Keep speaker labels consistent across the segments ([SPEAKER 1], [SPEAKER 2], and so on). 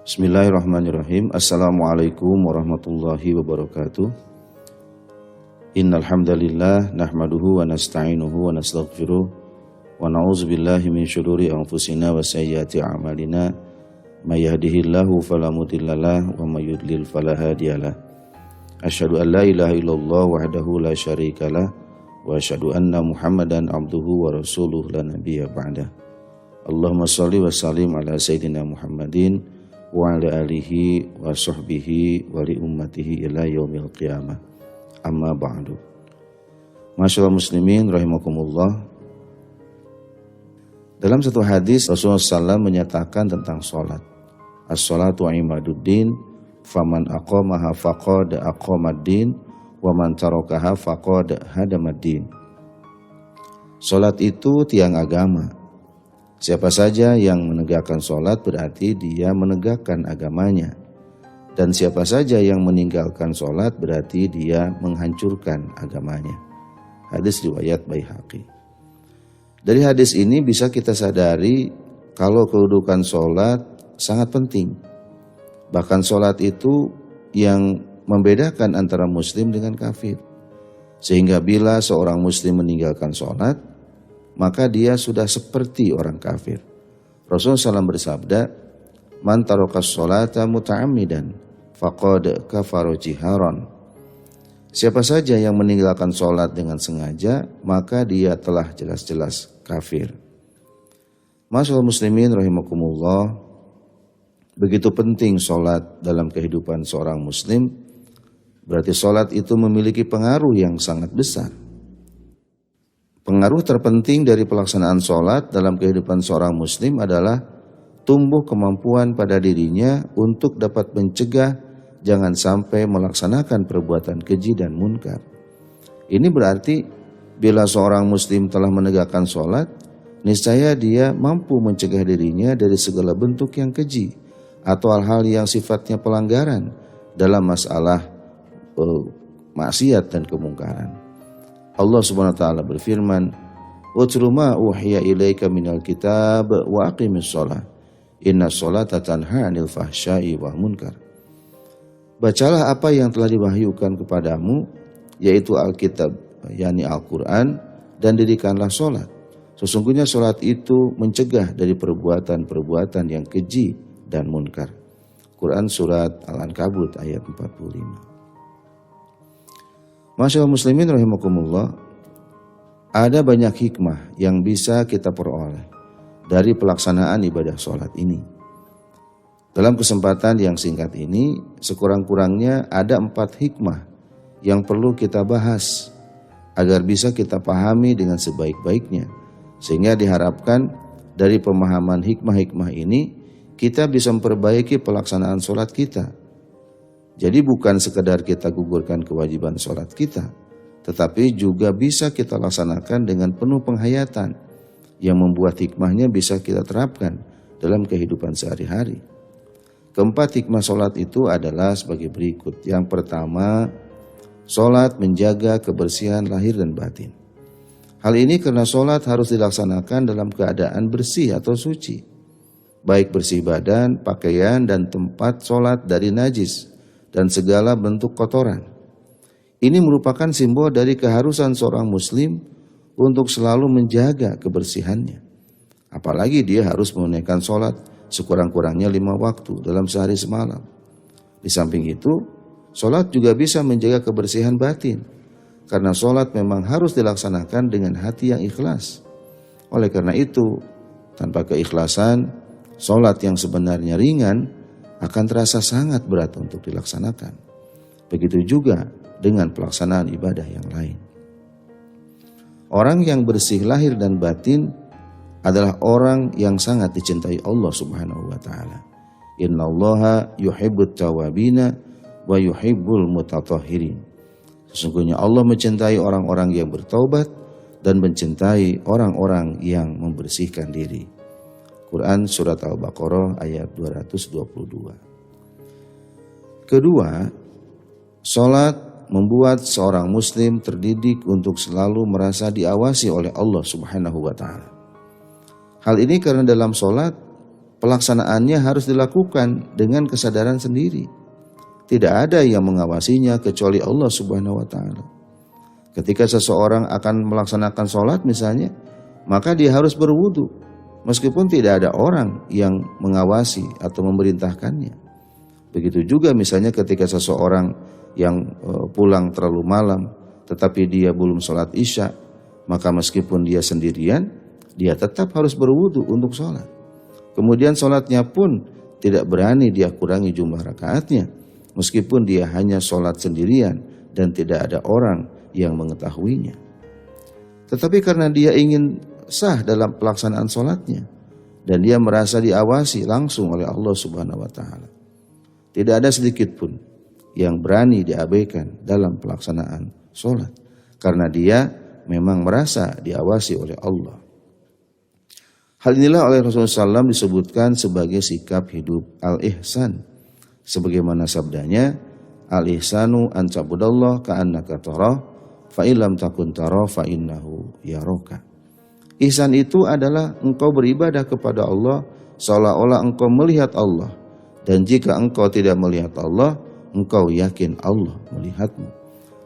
[SPEAKER 1] Bismillahirrahmanirrahim. Assalamualaikum warahmatullahi wabarakatuh. Innal hamdalillah nahmaduhu wa nasta'inuhu wa nastaghfiruh wa na'udzu billahi min syururi anfusina wa sayyiati a'malina. May yahdihillahu fala mudhillalah wa may yudlil fala hadiyalah. Asyhadu an la ilaha illallah wahdahu la syarikalah wa asyhadu anna Muhammadan abduhu wa rasuluh la nabiyya ba'dah. Allahumma shalli wa sallim ala sayyidina Muhammadin wa ala alihi wa sahbihi wa li ummatihi ila yaumil qiyamah. Amma ba'du. Masyaallah muslimin rahimakumullah. Dalam satu hadis Rasulullah SAW menyatakan tentang salat. As-salatu imaduddin, faman aqamaha faqad aqamaddin, wa man tarakaha faqad hadamaddin. Salat itu tiang agama. Siapa saja yang menegakkan sholat berarti dia menegakkan agamanya. Dan siapa saja yang meninggalkan sholat berarti dia menghancurkan agamanya. Hadis riwayat Baihaqi. Dari hadis ini bisa kita sadari kalau kedudukan sholat sangat penting. Bahkan sholat itu yang membedakan antara muslim dengan kafir. Sehingga bila seorang muslim meninggalkan sholat, maka dia sudah seperti orang kafir. Rasulullah SAW bersabda, "Man tarakas sholata muta'ammidan faqad kafara jiharan." Siapa saja yang meninggalkan sholat dengan sengaja, maka dia telah jelas-jelas kafir. Masyaallah muslimin rahimakumullah. Begitu penting sholat dalam kehidupan seorang muslim, berarti sholat itu memiliki pengaruh yang sangat besar. Pengaruh terpenting dari pelaksanaan sholat dalam kehidupan seorang muslim adalah tumbuh kemampuan pada dirinya untuk dapat mencegah jangan sampai melaksanakan perbuatan keji dan munkar. Ini berarti bila seorang muslim telah menegakkan sholat, niscaya dia mampu mencegah dirinya dari segala bentuk yang keji atau hal-hal yang sifatnya pelanggaran dalam masalah maksiat dan kemungkaran. Allah Subhanahu wa taala berfirman, "Utlu ma uhiya ilaika minal kitab wa aqimis shalah. Innas sholata tanha 'anil fahsya'i wal munkar." Bacalah apa yang telah diwahyukan kepadamu, yaitu Alkitab, yakni Al-Qur'an, dan dirikanlah sholat. Sesungguhnya sholat itu mencegah dari perbuatan-perbuatan yang keji dan munkar. Quran surat Al-Ankabut ayat 45. Masyaallah muslimin rahimakumullah, ada banyak hikmah yang bisa kita peroleh dari pelaksanaan ibadah sholat ini. Dalam kesempatan yang singkat ini, sekurang-kurangnya ada 4 hikmah yang perlu kita bahas agar bisa kita pahami dengan sebaik-baiknya. Sehingga diharapkan dari pemahaman hikmah-hikmah ini, kita bisa memperbaiki pelaksanaan sholat kita. Jadi bukan sekedar kita gugurkan kewajiban sholat kita, tetapi juga bisa kita laksanakan dengan penuh penghayatan yang membuat hikmahnya bisa kita terapkan dalam kehidupan sehari-hari. Keempat hikmah sholat itu adalah sebagai berikut. Yang pertama, sholat menjaga kebersihan lahir dan batin. Hal ini karena sholat harus dilaksanakan dalam keadaan bersih atau suci, baik bersih badan, pakaian, dan tempat sholat dari najis dan segala bentuk kotoran. Ini merupakan simbol dari keharusan seorang muslim untuk selalu menjaga kebersihannya. Apalagi dia harus menunaikan sholat sekurang-kurangnya 5 waktu dalam sehari semalam. Di samping itu, sholat juga bisa menjaga kebersihan batin. Karena sholat memang harus dilaksanakan dengan hati yang ikhlas. Oleh karena itu, tanpa keikhlasan, sholat yang sebenarnya ringan akan terasa sangat berat untuk dilaksanakan. Begitu juga dengan pelaksanaan ibadah yang lain. Orang yang bersih lahir dan batin adalah orang yang sangat dicintai Allah Subhanahu wa taala. Innallaha yuhibbut tawabina wa yuhibbul mutatahhirin. Sesungguhnya Allah mencintai orang-orang yang bertaubat dan mencintai orang-orang yang membersihkan diri. Quran surat Al-Baqarah ayat 222. Kedua, sholat membuat seorang muslim terdidik untuk selalu merasa diawasi oleh Allah Subhanahu wa taala. Hal ini karena dalam sholat pelaksanaannya harus dilakukan dengan kesadaran sendiri. Tidak ada yang mengawasinya kecuali Allah Subhanahu wa taala. Ketika seseorang akan melaksanakan sholat misalnya, maka dia harus berwudu meskipun tidak ada orang yang mengawasi atau memerintahkannya. Begitu juga misalnya ketika seseorang yang pulang terlalu malam tetapi dia belum sholat isya, maka meskipun dia sendirian, dia tetap harus berwudu untuk sholat. Kemudian sholatnya pun tidak berani dia kurangi jumlah rakaatnya, meskipun dia hanya sholat sendirian dan tidak ada orang yang mengetahuinya. Tetapi karena dia ingin sah dalam pelaksanaan sholatnya dan dia merasa diawasi langsung oleh Allah Subhanahu wa taala, tidak ada sedikit pun yang berani diabaikan dalam pelaksanaan sholat karena dia memang merasa diawasi oleh Allah. Hal inilah oleh Rasulullah SAW disebutkan sebagai sikap hidup al-ihsan, sebagaimana sabdanya, al-ihsanu an ta'budallah ka'annaka tarah fa illam takun tarah fa innahu yaraka. Ihsan itu adalah engkau beribadah kepada Allah seolah-olah engkau melihat Allah, dan jika engkau tidak melihat Allah, engkau yakin Allah melihatmu.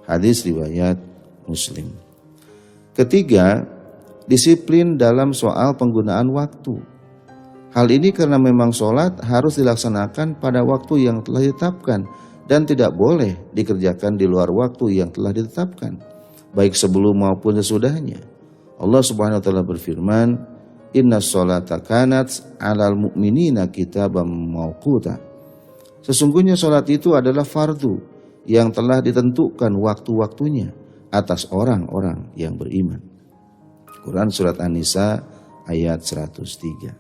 [SPEAKER 1] Hadis riwayat Muslim. Ketiga, disiplin dalam soal penggunaan waktu. Hal ini karena memang sholat harus dilaksanakan pada waktu yang telah ditetapkan dan tidak boleh dikerjakan di luar waktu yang telah ditetapkan, baik sebelum maupun sesudahnya. Allah Subhanahu wa taala berfirman, "Innas sholata kanat 'alal mu'minina kitaban mauquta." Sesungguhnya sholat itu adalah fardu yang telah ditentukan waktu-waktunya atas orang-orang yang beriman. Quran Surat An-Nisa ayat 103.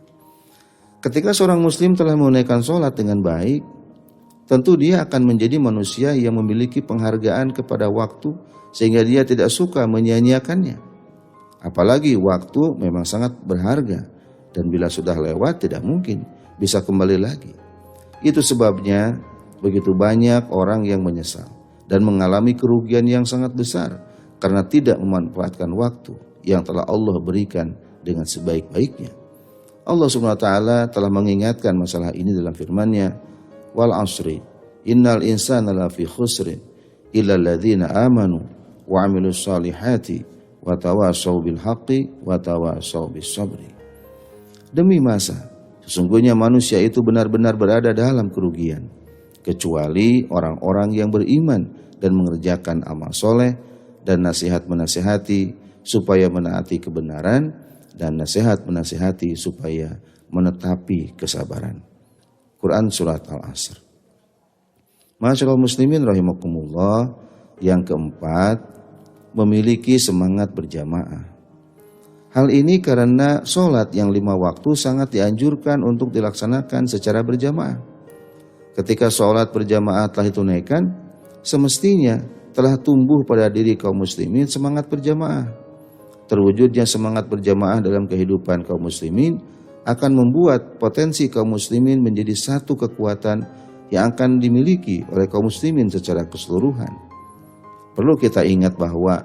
[SPEAKER 1] Ketika seorang muslim telah menunaikan sholat dengan baik, tentu dia akan menjadi manusia yang memiliki penghargaan kepada waktu sehingga dia tidak suka menyia-nyiakannya. Apalagi waktu memang sangat berharga dan bila sudah lewat tidak mungkin bisa kembali lagi. Itu sebabnya begitu banyak orang yang menyesal dan mengalami kerugian yang sangat besar karena tidak memanfaatkan waktu yang telah Allah berikan dengan sebaik-baiknya. Allah Subhanahu wa taala telah mengingatkan masalah ini dalam firman-Nya, "Wal 'ashri innal insana lafi khusrin illa alladziina aamanu wa 'amilus shalihati wa tawassaw bil haqqi wa tawassaw bis sabri." Demi masa, sesungguhnya manusia itu benar-benar berada dalam kerugian, kecuali orang-orang yang beriman dan mengerjakan amal soleh dan nasihat menasihati supaya menaati kebenaran dan nasihat menasihati supaya menetapi kesabaran. Quran Surat Al-Asr. Ma'asyiral muslimin rahimakumullah, yang keempat, memiliki semangat berjamaah. Hal ini karena sholat yang 5 waktu sangat dianjurkan untuk dilaksanakan secara berjamaah. Ketika sholat berjamaah telah ditunaikan, semestinya telah tumbuh pada diri kaum muslimin semangat berjamaah. Terwujudnya semangat berjamaah dalam kehidupan kaum muslimin akan membuat potensi kaum muslimin menjadi satu kekuatan yang akan dimiliki oleh kaum muslimin secara keseluruhan. Perlu kita ingat bahwa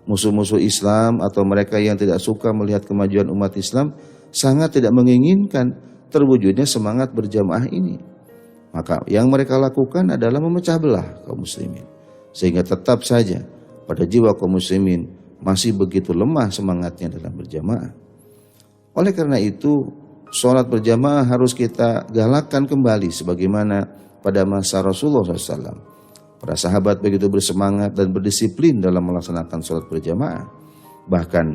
[SPEAKER 1] musuh-musuh Islam atau mereka yang tidak suka melihat kemajuan umat Islam sangat tidak menginginkan terwujudnya semangat berjamaah ini. Maka yang mereka lakukan adalah memecah belah kaum muslimin, sehingga tetap saja pada jiwa kaum muslimin masih begitu lemah semangatnya dalam berjamaah. Oleh karena itu, sholat berjamaah harus kita galakkan kembali sebagaimana pada masa Rasulullah SAW. Para sahabat begitu bersemangat dan berdisiplin dalam melaksanakan sholat berjamaah. Bahkan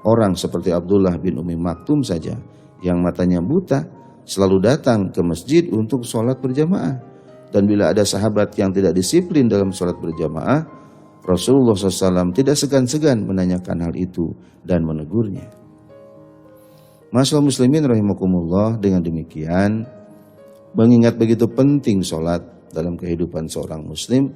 [SPEAKER 1] orang seperti Abdullah bin Umi Maktum saja yang matanya buta selalu datang ke masjid untuk sholat berjamaah. Dan bila ada sahabat yang tidak disiplin dalam sholat berjamaah, Rasulullah SAW tidak segan-segan menanyakan hal itu dan menegurnya. Masyaallah muslimin rahimakumullah, dengan demikian mengingat begitu penting sholat dalam kehidupan seorang muslim,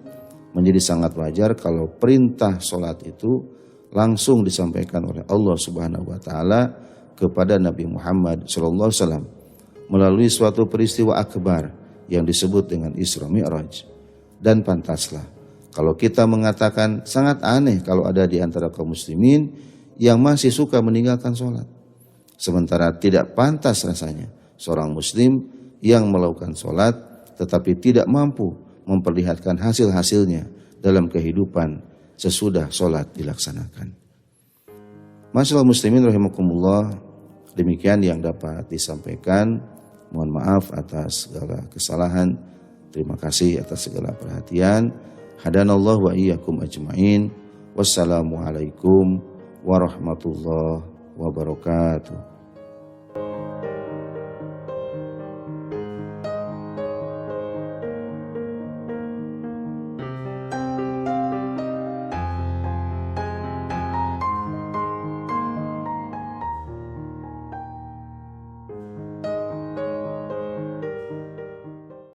[SPEAKER 1] menjadi sangat wajar kalau perintah sholat itu langsung disampaikan oleh Allah Subhanahu wa taala kepada Nabi Muhammad SAW melalui suatu peristiwa akbar yang disebut dengan Isra Mi'raj. Dan pantaslah kalau kita mengatakan sangat aneh kalau ada di antara kaum muslimin yang masih suka meninggalkan sholat. Sementara tidak pantas rasanya seorang muslim yang melakukan sholat tetapi tidak mampu memperlihatkan hasil-hasilnya dalam kehidupan sesudah sholat dilaksanakan. Masyaallah muslimin rahimakumullah, demikian yang dapat disampaikan. Mohon maaf atas segala kesalahan. Terima kasih atas segala perhatian. Hadanallahu wa iyyakum ajma'in. Wassalamualaikum warahmatullahi wabarakatuh.